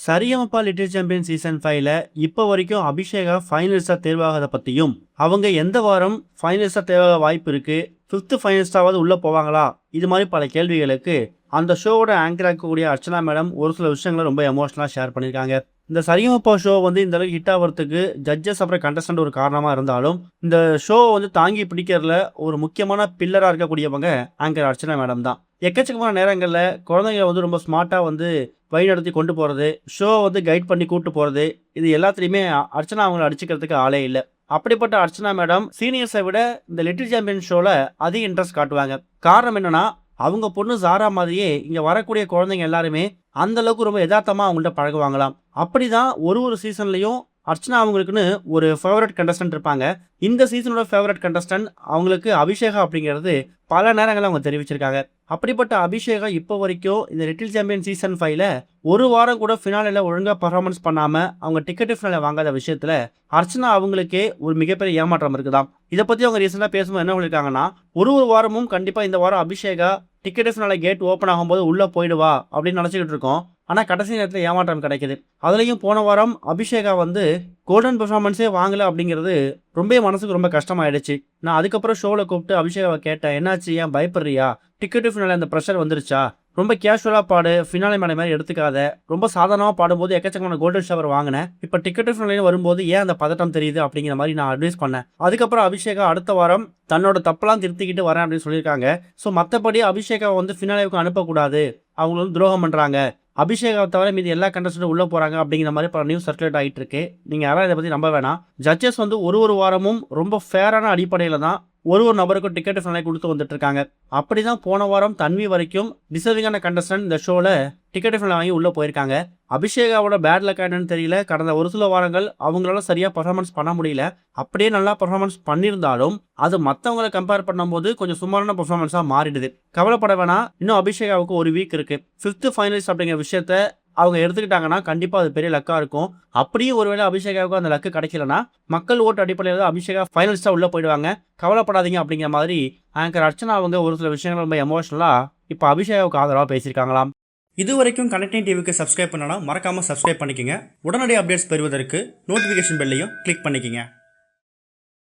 Sa Re Ga Ma Pa little champion season 5ல இப்போ வரைக்கும் அபிஷேகா ஃபைனலிஸ்டா தேர்வாகாத பத்தியும், அவங்க எந்த வாரம் ஃபைனலிஸ்டா தேர்வாக வாய்ப்பு இருக்கு, 5th ஃபைனலிஸ்டாவது உள்ள போவாங்களா, இது மாதிரி பல கேள்விகளுக்கு அந்த ஷோவோட ஆங்கர் இருக்கக்கூடிய அர்ச்சனா மேடம் ஒரு சில விஷயங்களை ரொம்ப எமோஷனலா ஷேர் பண்ணியிருக்காங்க. இந்த சரிகமபா ஷோ வந்து இந்த அளவுக்கு ஹிட் ஆகிறதுக்கு ஜட்ஜஸ் அப்புறம் கண்டஸ்டன்ட் ஒரு காரணமா இருந்தாலும், இந்த ஷோ வந்து தாங்கி பிடிக்கிறதுல ஒரு முக்கியமான பில்லரா இருக்கக்கூடியவங்க ஆங்கர் அர்ச்சனா மேடம் தான். எக்கச்சக்கமான நேரங்களில் குழந்தைங்களை வந்து ரொம்ப ஸ்மார்ட்டாக வந்து வழிநடத்தி கொண்டு போகிறது, ஷோ வந்து கைட் பண்ணி கூட்டு போகிறது, இது எல்லாத்துலேயுமே அர்ச்சனா அவங்கள அடிச்சுக்கிறதுக்கு ஆளே இல்லை. அப்படிப்பட்ட அர்ச்சனா மேடம் சீனியர்ஸை விட இந்த லிட்டில் சாம்பியன் ஷோவில் அதிக இன்ட்ரெஸ்ட் காட்டுவாங்க. காரணம் என்னன்னா, அவங்க பொண்ணு ஜாரா மாதிரியே இங்கே வரக்கூடிய குழந்தைங்க எல்லாருமே அந்த அளவுக்கு ரொம்ப யதார்த்தமாக அவங்கள்ட்ட பழகுவாங்களாம். அப்படிதான் ஒரு சீசன்லையும் அர்ச்சனா அவங்களுக்குன்னு ஒரு ஃபேவரட் கண்டஸ்டன்ட் இருப்பாங்க. இந்த சீசனோட ஃபேவரட் கண்டஸ்டன்ட் அவங்களுக்கு அபிஷேகா அப்படிங்கிறது பல நேரங்களில் அவங்க தெரிவிச்சிருக்காங்க. அப்படிப்பட்ட அபிஷேகா இப்போ வரைக்கும் இந்த லிட்டில் சாம்பியன் சீசன் 5ல ஒரு வாரம் கூட ஃபினாலில் ஒழுங்காக பர்ஃபார்மன்ஸ் பண்ணாமல் அவங்க டிக்கெட் ஃபினாலில் வாங்காத விஷயத்தில் அர்ச்சனா அவங்களுக்கே ஒரு மிகப்பெரிய ஏமாற்றம் இருக்குதாம். இதை பற்றி அவங்க ரீசெண்டாக பேசும்போது என்ன சொல்லியிருக்காங்கன்னா, ஒரு வாரமும் கண்டிப்பாக இந்த வாரம் அபிஷேகா டிக்கெட் ஃபினால கேட் ஓப்பன் ஆகும்போது உள்ளே போயிடுவா அப்படின்னு நினச்சிக்கிட்டு இருக்கோம். ஆனால் கடைசி நேரத்தில் ஏமாற்றம் கிடைக்குது. அதுலேயும் போன வாரம் அபிஷேகா வந்து கோல்டன் பெர்ஃபார்மன்ஸே வாங்கலை அப்படிங்கிறது ரொம்ப மனசுக்கு ரொம்ப கஷ்டமாயிடுச்சு. நான் அதுக்கப்புறம் ஷோவில் கூப்பிட்டு அபிஷேகாவை கேட்டேன், என்னாச்சு, ஏன் பயப்படுறியா, டிக்கெட் ஃபினால அந்த ப்ரெஷர் வந்துருச்சா, ரொம்ப கேஷுவலாக பாடு, ஃபினாலே மேலே மாதிரி எடுத்துக்காத, ரொம்ப சாதாரணமாக பாடும்போது எக்கச்சக்கமான கோல்டன் ஷவர் வாங்கினேன், இப்போ டிக்கெட் ஃபினாலே வரும்போது ஏன் அந்த பதட்டம் தெரியுது அப்படிங்கிற மாதிரி நான் அட்வைஸ் பண்ணேன். அதுக்கப்புறம் அபிஷேகா அடுத்த வாரம் தன்னோட தப்பெல்லாம் திருத்திக்கிட்டு வரேன் அப்படின்னு சொல்லியிருக்காங்க. ஸோ மற்றபடி அபிஷேகா வந்து ஃபினாலேவுக்கு அனுப்பக்கூடாது, அவங்க வந்து துரோகம் பண்ணுறாங்க, அபிஷேகாவை தவிர மீது எல்லா கண்டஸ்டன்ட்டும் உள்ளே போகிறாங்க அப்படிங்கிற மாதிரி பல நியூஸ் சர்க்குலேட் ஆகிட்டு இருக்கு. நீங்கள் யாரும் இதை பற்றி நம்ப வேணாம். ஜட்ஜஸ் வந்து ஒரு வாரமும் ரொம்ப ஃபேரான அடிப்படையில் தான் ஒரு நபருக்கும் டிக்கெட் ஃபினாலே கொடுத்து வந்துட்டு இருக்காங்க. அப்படி தான் போன வாரம் தன்வி வரைக்கும் டிசர்விங்கான கண்டஸ்டன்ட் இந்த ஷோவில் டிக்கெட் ஃபினாலே வாங்கி உள்ளே போயிருக்காங்க. அபிஷேகாவோட பேட் லக் என்னன்னு தெரியல, கடந்த ஒரு சில வாரங்கள் அவங்களால சரியாக பர்ஃபார்மன்ஸ் பண்ண முடியல. அப்படியே நல்லா பர்ஃபார்மன்ஸ் பண்ணியிருந்தாலும் அது மற்றவங்களை கம்பேர் பண்ணும்போது கொஞ்சம் சுமாரான பர்ஃபார்மன்ஸாக மாறிடுது. கவலைப்பட வேணாம், இன்னும் அபிஷேகாவுக்கு ஒரு வீக் இருக்குது. 5th ஃபைனலிஸ்ட் அப்படிங்கிற விஷயத்த அவங்க எடுத்துக்கிட்டாங்கன்னா கண்டிப்பாக அது பெரிய லக்காக இருக்கும். அப்படியே ஒருவேளை அபிஷேகாவுக்கு அந்த லக்கு கிடைக்கலனா மக்கள் ஓட்டு அடிப்படையில் தான் அபிஷேகா ஃபைனலிஸ்டாக உள்ளே போயிடுவாங்க. கவலைப்படாதீங்க அப்படிங்கிற மாதிரி ஆங்கர் அர்ச்சனா அவங்க ஒரு சில விஷயங்கள் ரொம்ப எமோஷனலாக இப்போ அபிஷேகாவுக்கு ஆதரவாக பேசியிருக்காங்களாம். இது வரைக்கும் கனெக்டிங் டிவிக்கு சப்ஸ்கிரைப் பண்ணனா மறக்காமல் சப்ஸ்கிரைப் பண்ணிக்கங்க. உடனடி அப்டேட்ஸ் பெறுவதற்கு நோட்டிஃபிகேஷன் பெல்லையும் கிளிக் பண்ணிக்கங்க.